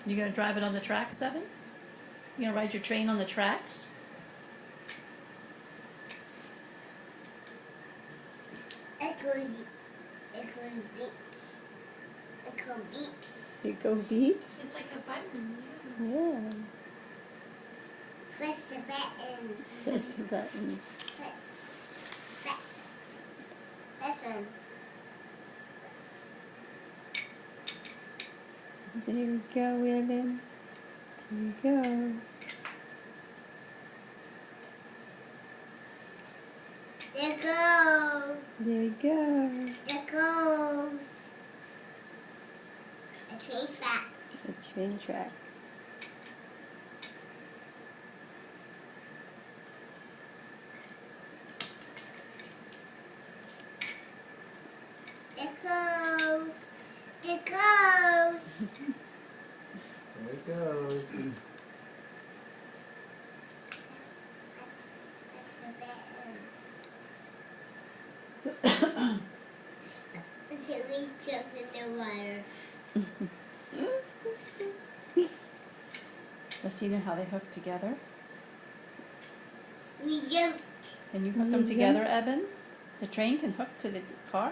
You gonna drive it on the tracks, Evan? You gonna ride your train on the tracks? It goes beeps. It goes beeps. It go beeps? It's like a button. Yeah. Press the button. Press the button. Press. This one. There we go, Eben. There we go. There goes. There we go. There goes. A train track. The train track. There goes. There goes. There it goes. Press the button. So we jump in the water. Let's see how they hook together. We jumped. Can you hook them together, Eben? The train can hook to the car?